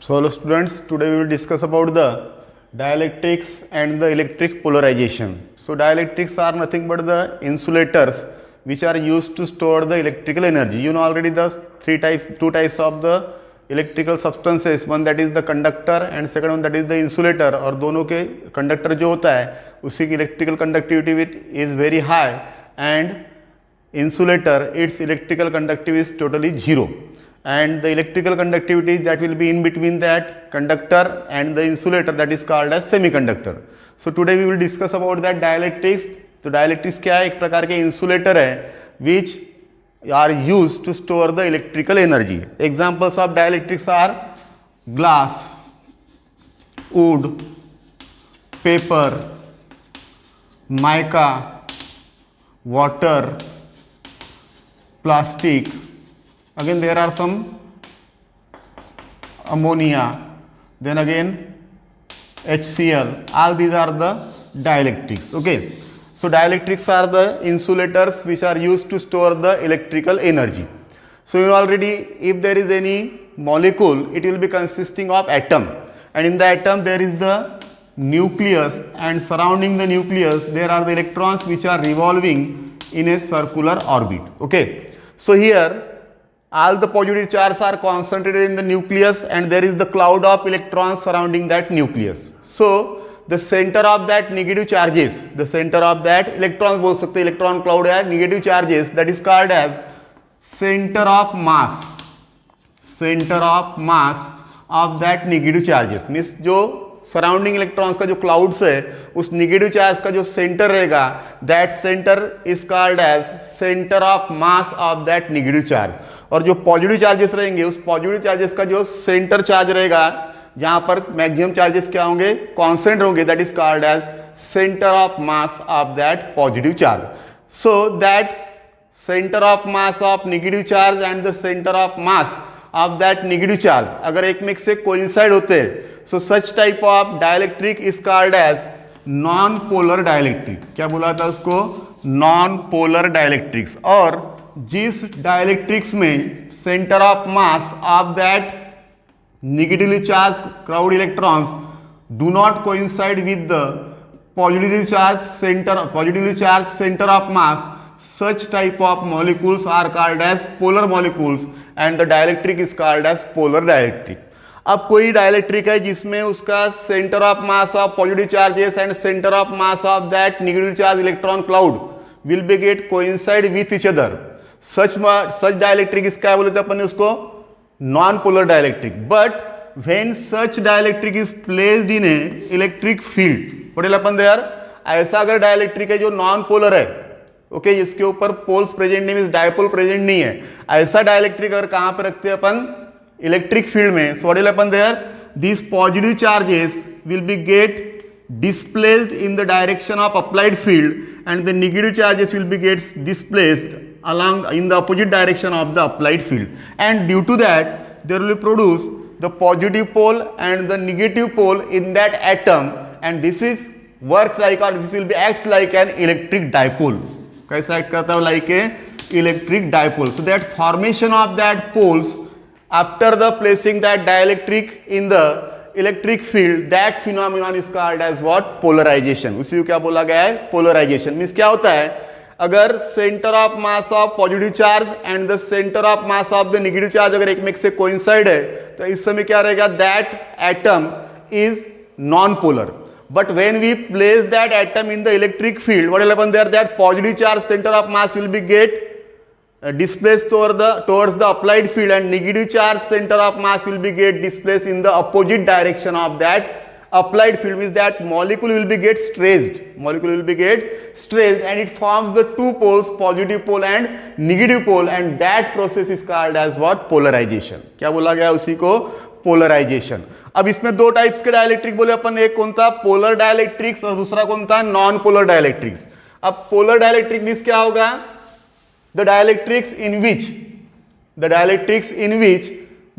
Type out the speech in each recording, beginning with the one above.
So hello students, today we will discuss about the dielectrics and the electric polarization. So dielectrics are nothing but the insulators which are used to store the electrical energy. You know already the two types of the electrical substances, one that is the conductor and second one that is the insulator. और दोनों के conductor जो होता है उसी की electrical conductivity is very high and insulator its electrical conductivity is totally zero. And the electrical conductivity that will be in between that conductor and the insulator, that is called as semiconductor. So today we will discuss about that dielectrics. तो dielectrics क्या है? एक प्रकार के insulator है which are used to store the electrical energy. Examples of dielectrics are glass, wood, paper, mica, water, plastic. Again there are some ammonia, then again HCl. All these are the dielectrics. Okay, so dielectrics are the insulators which are used to store the electrical energy. So you already, if there is any molecule, it will be consisting of atom, and in the atom there is the nucleus, and surrounding the nucleus there are the electrons which are revolving in a circular orbit. Okay, so here all the positive charges are concentrated in the nucleus and there is the cloud of electrons surrounding that nucleus. So the center of that negative charges, the center of that electrons बोल सकते हैं, electron cloud है, negative charges, that is called as center of mass. Center of mass of that negative charges means जो surrounding electrons का जो clouds है उस negative charge का जो सेंटर रहेगा, that centre is called as centre of mass of that negative charge. और जो पॉजिटिव चार्जेस रहेंगे उस पॉजिटिव चार्जेस का जो सेंटर चार्ज रहेगा जहां पर मैक्सिमम चार्जेस क्या होंगे, कांस्टेंट होंगे, that is called as centre of mass of that positive charge. So that centre of mass of negative charge and the centre of mass of that negative charge अगर एक में से coincide होते हैं, so such type of dielectric is called as non-polar dielectric. क्या बोला था उसको? non-polar dielectrics. और जिस dielectrics में center of mass of that negatively charged crowd electrons do not coincide with the positively charged center of mass, such type of molecules are called as polar molecules and the dielectric is called as polar dielectric. अब कोई dielectric है जिसमें उसका centre of mass of positive charges and centre of mass of that negative charge electron cloud will be get coincide with each other. Such dielectric इसका बोलते अपन उसको non polar dielectric. But when such dielectric is placed in a electric field, पढ़े अपन यार, ऐसा अगर dielectric है जो नॉन पोलर है, ओके, जिसके ऊपर पोल्स प्रेजेंट नहीं, मींस डायपोल प्रेजेंट नहीं है, ऐसा डायलेक्ट्रिक अगर कहां पे रखते हैं अपन? इलेक्ट्रिक फील्ड में. So what will happen there? these positive charges will be get displaced in the direction of applied field and the negative charges will be gets displaced along in the opposite direction of the applied field, and due to that there will be produce the positive pole and the negative pole in that atom, and this is works like, or this will be acts like an electric dipole. कैसा act करता है? like a electric dipole. So that formation of that poles after the placing that dielectric in the electric field, that phenomenon is called as what? Polarization. उसी को क्या बोला गया है? Polarization. Means क्या होता है? अगर centre of mass of positive charge and the centre of mass of the negative charge अगर एक में से कोइंसाइड है तो इस समय क्या रहेगा? That atom is non polar. But when we place that atom in the electric field, what will happen there? That positive charge center of mass will be get displaced towards the applied field, and negative charge center of mass will be get displaced in the opposite direction of that applied field. Means that molecule will be get stressed. Molecule will be get stressed, and it forms the two poles, positive pole and negative pole, and that process is called as what? Polarization. क्या बोला गया उसी को? Polarisation. अब इसमें दो types के dielectric बोले अपन, एक कौन था? पोलर डायलेक्ट्रिक्स, और दूसरा कौन था? Non polar dielectrics. अब पोलर डायलेक्ट्रिक मींस क्या होगा? The dielectrics in which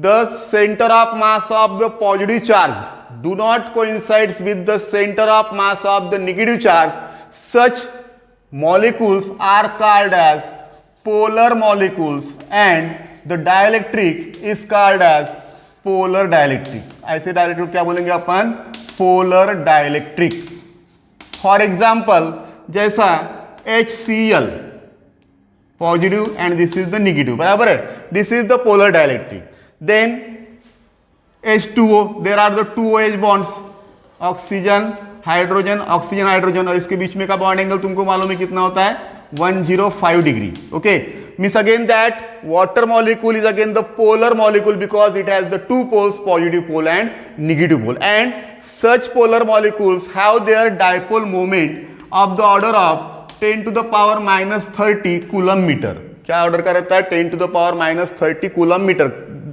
the center of mass of the positive charge do not coincides with the center of mass of the negative charge, such molecules are called as polar molecules and the dielectric is called as polar dielectrics. ऐसे dielectric क्या बोलेंगे अपन? Polar dielectric. For example जैसा HCl positive and this is the negative, बराबर है, this is the polar dielectric. Then H2O, there are the 2 OH bonds, oxygen hydrogen, oxygen hydrogen, और इसके बीच में का बॉन्ड एंगल तुमको मालूम है कितना होता है? 105 degree. Okay, means again that water molecule is again the polar molecule because it has the two poles, positive pole and negative pole, and such polar molecules have their dipole moment of the order of 10 to the power minus 30 coulomb meter। क्या order का रहता है? 10 to the power minus 30 coulomb meter।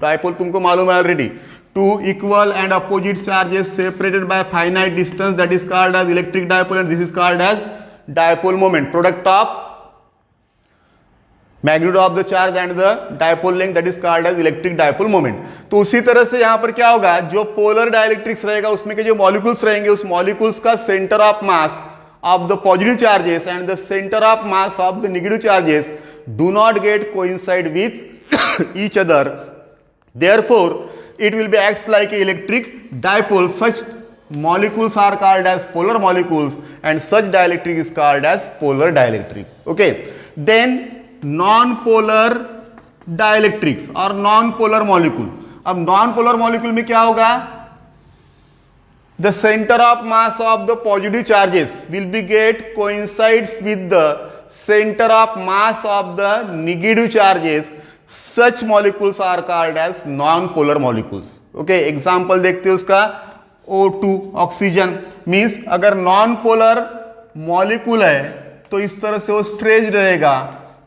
Dipole तुमको मालूम है already, two equal and opposite charges separated by finite distance, that is called as electric dipole, and this is called as dipole moment, product of magnitude of the charge and the dipole length, that is called as electric dipole moment। तो उसी तरह से यहां पर क्या होगा, जो polar dielectrics रहेगा उसमें के जो मॉलिक्यूल्स रहेंगे, उस मॉलिक्यूल्स का centre of mass of the positive charges and the center of mass of the negative charges do not get coincide with each other, therefore it will be acts like a electric dipole। Such molecules are called as polar molecules and such dielectric is called as polar dielectric। okay, then non-polar dielectrics or non-polar molecule। अब non-polar molecule में क्या होगा? The center of mass of the positive charges will be get coincides with the center of mass of the negative charges। Such molecules are called as non-polar molecules। okay, example देखते हैं उसका, O2 oxygen, means अगर non-polar molecule है तो इस तरह से वो स्ट्रेच रहेगा,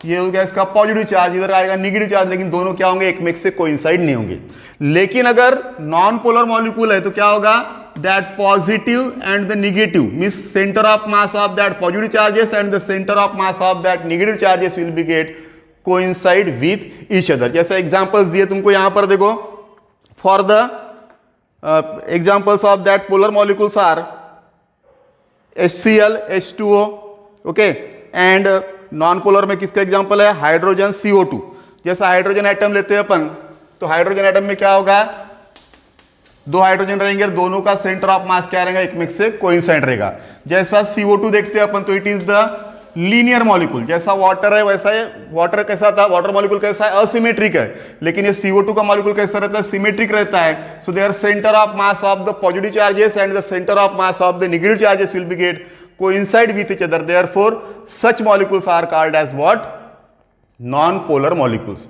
ये हो गया इसका पॉजिटिव चार्ज, इधर आएगा नेगेटिव चार्ज, लेकिन दोनों क्या होंगे? एक में से कोइंसाइड नहीं होंगे। लेकिन अगर नॉन पोलर मॉलिक्यूल है तो क्या होगा? That positive and the negative means centre of mass of that positive charges and the centre of mass of that negative charges will be get coincide with each other. जैसे examples दिए तुमको यहां पर देखो, for the examples of that polar molecules are HCl H2O, okay, and non polar में किसका example है? Hydrogen CO2। जैसा हाइड्रोजन एटम लेते हैं अपन, तो हाइड्रोजन एटम में क्या होगा? दो हाइड्रोजन रहेंगे और दोनों का सेंटर ऑफ मास क्या रहेगा? एक में से कोइंसाइड रहेगा। जैसा CO2 देखते हैं अपन, तो it is the linear molecule. जैसा वाटर है वैसा है, वाटर कैसा था? वाटर मॉलिक्यूल कैसा है? असिमेट्रिक है, लेकिन ये CO2 का मॉलिक्यूल कैसा रहता है? सिमेट्रिक रहता है। So there centre of mass of the positive charges and the centre of mass of the negative charges will be get coincide with each other, therefore such molecules are called as what? Non-polar molecules।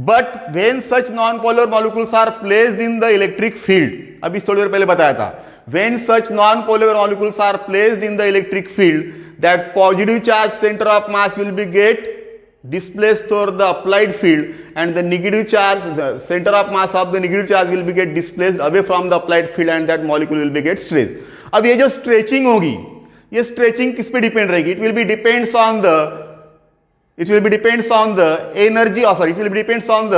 but when such non-polar molecules are placed in the electric field, अभी थोड़ी देर पहले बताया था, when such non-polar molecules are placed in the electric field, that positive charge center of mass will be get displaced toward the applied field and the negative charge, the center of mass of the negative charge will be get displaced away from the applied field and that molecule will be get stretched। अब ये जो stretching होगी, ये stretching किस पे depend रहेगी? It will B depends on the energy, it will B depends on the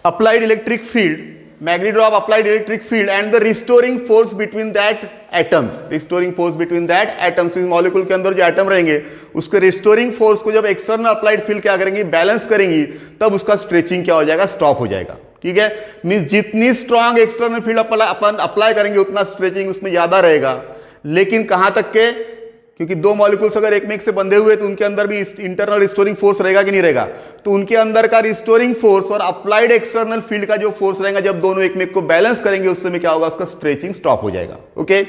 applied electric field, magnitude of applied electric field and the restoring force between that atoms. Restoring force between that atoms, molecule के अंदर जो atom रहेंगे उसके restoring force को जब external applied field क्या करेंगी? Balance करेंगी, तब उसका स्ट्रेचिंग क्या हो जाएगा? स्टॉप हो जाएगा। ठीक है, मींस जितनी स्ट्रांग एक्सटर्नल फील्ड अपन अप्लाई करेंगे उतना स्ट्रेचिंग उसमें ज्यादा रहेगा। लेकिन कहां तक के? क्योंकि दो मॉलिक्यूल्स अगर एक में एक से बंधे हुए तो उनके अंदर भी इंटरनल रिस्टोरिंग फोर्स रहेगा कि नहीं रहेगा? तो उनके अंदर का रिस्टोरिंग फोर्स और अप्लाइड एक्सटर्नल फील्ड का जो फोर्स रहेगा, जब दोनों एक में एक को बैलेंस करेंगे उस समय क्या होगा? उसका स्ट्रेचिंग स्टॉप हो जाएगा। ओके,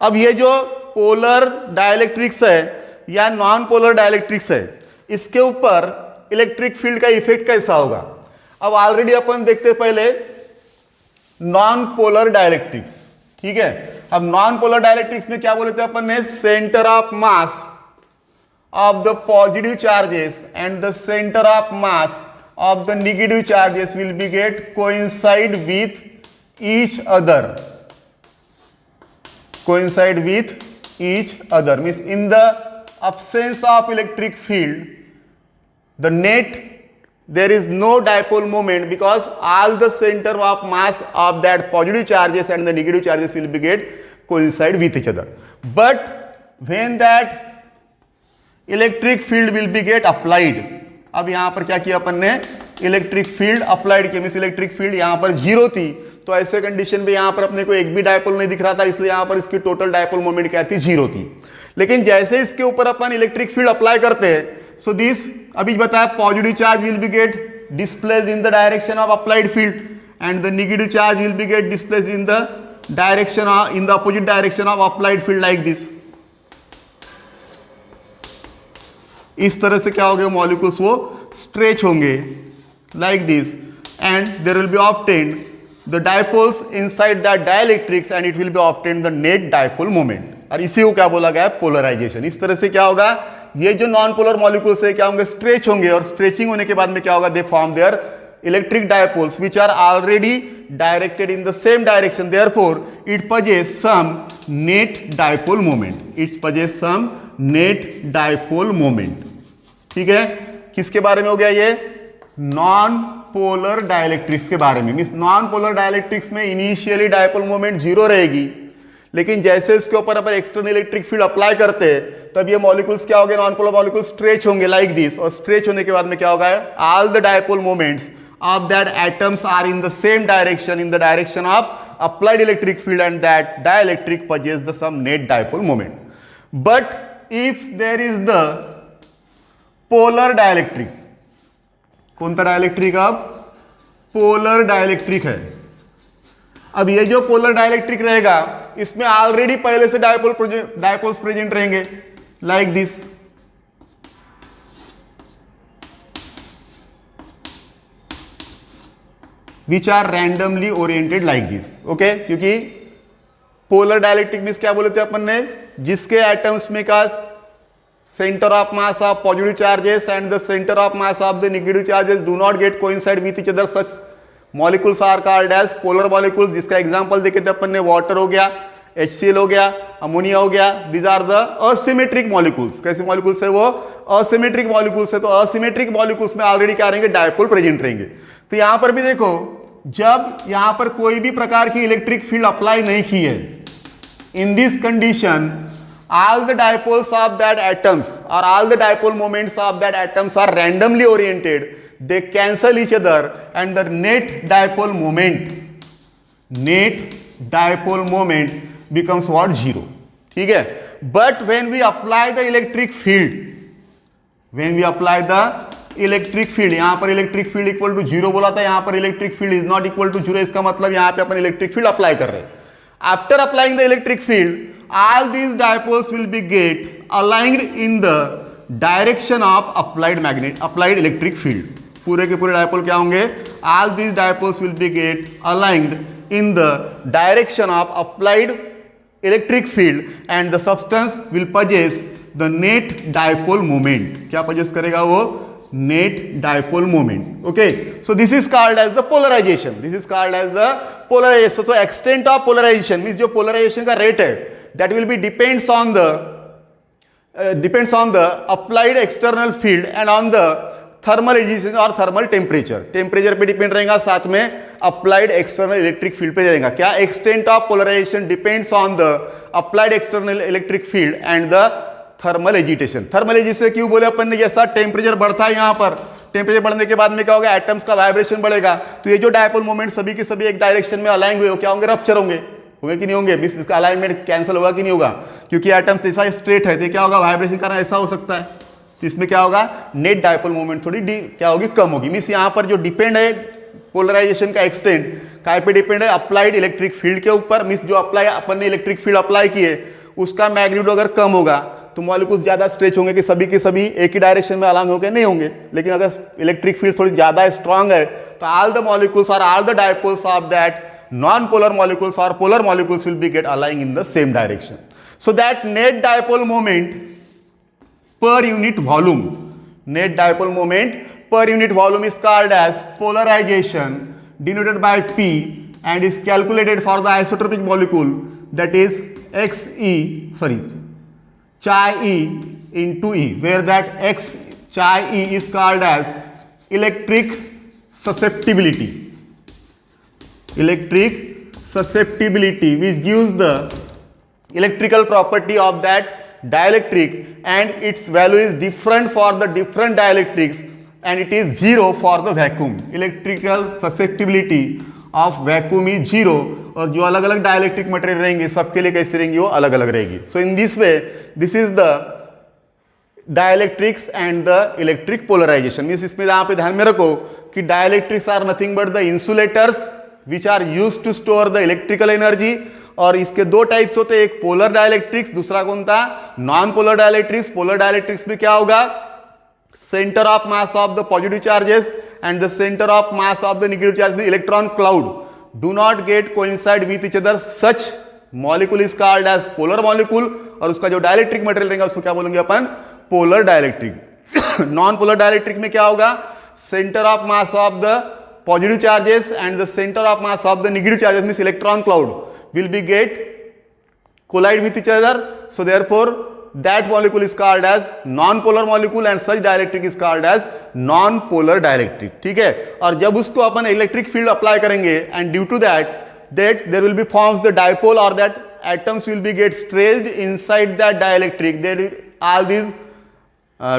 अब ये जो पोलर डाइलेक्ट्रिक्स है या नॉन पोलर डाइलेक्ट्रिक्स है, इसके ऊपर इलेक्ट्रिक फील्ड का इफेक्ट कैसा होगा? अब ऑलरेडी अपन देखते पहले नॉन पोलर डाइलेक्ट्रिक्स। ठीक है, अब नॉन पोलर डाइलेक्ट्रिक्स में क्या बोले थे अपन ने? Centre of mass of the positive charges and the centre of mass of the negative charges will be get coincide with each other. Coincide with each other means in the absence of electric field, the net there is no dipole moment because all the center of mass of that positive charges and the negative charges will be get coincide with each other। but when that electric field will be get applied, अब यहां पर क्या किया अपन ने? Electric field applied किया, means electric field यहाँ पर 0 थी, तो ऐसे कंडीशन पे यहाँ पर अपने को एक भी डायपोल नहीं दिख रहा था, इसलिए यहाँ पर इसकी टोटल डायपोल मोमेंट क्या थी, 0 थी। लेकिन जैसे इसके ऊपर अपन इलेक्ट्रिक फील्ड अप्लाई करते हैं, सो दिस अभी बताया positive charge will be get displaced in the direction of applied field and the negative charge will be get displaced in the direction in the opposite direction of applied field like this. इस तरह से क्या हो गया, molecules वो stretch होंगे like this and there will be obtained the dipoles inside that dielectrics and it will be obtained the net dipole moment. और इसी को क्या बोला गया है, पोलराइजेशन। इस तरह से क्या होगा, ये जो नॉन पोलर मॉलिक्यूल्स है क्या होंगे, स्ट्रेच होंगे, और स्ट्रेचिंग होने के बाद में क्या होगा, they form their electric dipoles which are already directed in the same direction, therefore it possess some net dipole moment, it possess some net dipole moment. ठीक है, किसके बारे में हो गया ये, नॉन पोलर डाइलेक्ट्रिक्स के बारे में। मींस नॉन पोलर डाइलेक्ट्रिक्स में इनिशियली डायपोल मोमेंट 0 रहेगी, लेकिन जैसे इसके ऊपर अपन एक्सटर्नल इलेक्ट्रिक फील्ड अप्लाई करते हैं तब ये मॉलिक्यूल्स क्या हो गए, नॉन पोलर मॉलिक्यूल्स स्ट्रेच होंगे लाइक दिस, और स्ट्रेच होने के बाद में क्या होगा, all the dipole moments of that atoms are in the same direction, in the direction of applied electric field and that dielectric possess the some net dipole moment. But if there is the polar dielectric, कौन सा dielectric, अब polar dielectric है। अब ये जो polar dielectric रहेगा इसमें already पहले से डायपोल्स प्रेजेंट रहेंगे like this, which are randomly oriented like this. Okay, क्योंकि पोलर डाइलेक्ट्रिक मींस क्या बोले थे अपन ने, जिसके एटम्स में का center of mass of positive charges and the center of mass of the negative charges do not get coincide with each other, such molecules are called as polar molecules। जिसका example देखे थे अपन ने, water हो गया, HCl हो गया, ammonia हो गया, these are the asymmetric molecules। कैसे मॉलिक्यूल्स है वो, asymmetric molecules है, तो asymmetric molecules में ऑलरेडी क्या रहेंगे, डायपोल प्रेजेंट रहेंगे। तो यहां पर भी देखो, जब यहां पर कोई भी प्रकार की इलेक्ट्रिक फील्ड अप्लाई नहीं की है, in this condition all the dipoles of that atoms or all the dipole moments of that atoms are randomly oriented, they cancel each other and the net dipole moment becomes what, 0। ठीक है, but when we apply the electric field, यहां पर electric field equal to 0 बोला था, यहां पर electric field is not equal to 0, इसका मतलब यहां पे अपन इलेक्ट्रिक फील्ड अप्लाई कर रहे हैं। After applying the electric field, all these dipoles will be get aligned in the direction of applied electric field। पूरे के पूरे डायपोल क्या होंगे, all these dipoles will be get aligned in the direction of applied electric field and the substance will possess the net dipole moment। क्या possess करेगा वो, net dipole moment। okay, so this is called as the polarization, so extent of polarization means जो polarization का rate है, that will be depends on the applied external field and on the thermal agitation or thermal temperature पे depend रहेगा, साथ में applied external electric field पे रहेगा। क्या, extent of polarization depends on the applied external electric field and the thermal agitation। thermal agitation क्यों बोले अपन ने, जैसा टेम्परेचर बढ़ता है, यहाँ पर टेम्परेचर बढ़ने के बाद में क्या होगा, एटम्स का वाइब्रेशन बढ़ेगा, तो ये जो डायपोल मोमेंट सभी के सभी एक डायरेक्शन में अलाइन हुए, क्या होंगे, रप्चर होंगे कि नहीं होंगे, मींस इसका अलाइनमेंट कैंसिल होगा कि नहीं होगा, क्योंकि एटम्स ऐसा स्ट्रेट है, तो क्या होगा, वाइब्रेशन करना ऐसा हो सकता है, तो इसमें क्या होगा, नेट डायपोल मोमेंट थोड़ी क्या होगी, कम होगी। मींस यहाँ पर जो डिपेंड है पोलराइजेशन का एक्सटेंट काय पे डिपेंड है, अप्लाइड इलेक्ट्रिक फील्ड के ऊपर। मींस जो अपन ने इलेक्ट्रिक फील्ड अप्लाई किए उसका मैग्नीट्यूड अगर कम होगा तो मॉलिक्यूल्स ज्यादा स्ट्रेच होंगे कि सभी के सभी एक ही डायरेक्शन में अलाइन होकर नहीं होंगे। लेकिन अगर इलेक्ट्रिक फील्ड थोड़ी ज्यादा स्ट्रांग है तो ऑल द मॉलिक्यूल्स और all the dipoles of that non-polar molecules or polar molecules will be get aligning in the same direction. So that net dipole moment per unit volume is called as polarization, denoted by P, and is calculated for the isotropic molecule, that is chi e into E, where that chi e is called as electric susceptibility, which gives the electrical property of that dielectric, and its value is different for the different dielectrics and it is 0 for the vacuum. Electrical susceptibility of vacuum is 0. और जो अलग अलग dielectric material रहेंगे सबके लिए कैसे रहेंगी, वो अलग अलग रहेगी. So in this way this is the dielectrics and the electric polarisation. Means इसमें यहाँ पे ध्यान में रखो कि dielectrics are nothing but the insulators which are use to store the electrical energy. और इसके दो टाइप्स होते हैं, एक पोलर डाइलेक्ट्रिक्स, दूसरा कौन था, non polar dielectrics. Polar dielectrics में क्या होगा, centre of mass of the positive charges and the center of mass of the negative charge, the electron cloud, do not get coincide with each other. Such molecule is called as polar molecule. और उसका जो dielectric material रहेगा उसको क्या बोलेंगे अपन, polar dielectric. Non polar dielectric में क्या होगा, centre of mass of the positive charges and the centre of mass of the negative charges means electron cloud will be get collide with each other. So therefore that molecule is called as non-polar molecule and such dielectric is called as non-polar dielectric. ठीक है. और जब उसको अपन electric field apply करेंगे and due to that there will be forms the dipole or that atoms will be get stretched inside that dielectric. There all these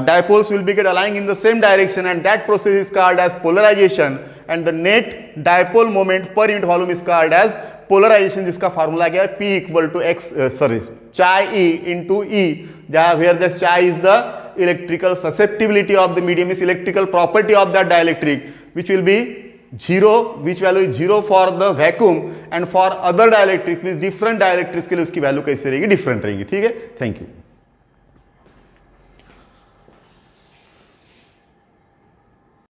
dipoles will be get aligning in the same direction and that process is called as polarization and the net dipole moment per unit volume is called as polarization, जिसका formula क्या है, P equal to x chi E into E, जहाँ where the chi is the electrical susceptibility of the medium, is electrical property of that dielectric, which will be 0, which value is 0 for the vacuum and for other dielectrics means different dielectrics के लिए उसकी value कैसे रहेगी, different रहेगी. ठीक है, thank you.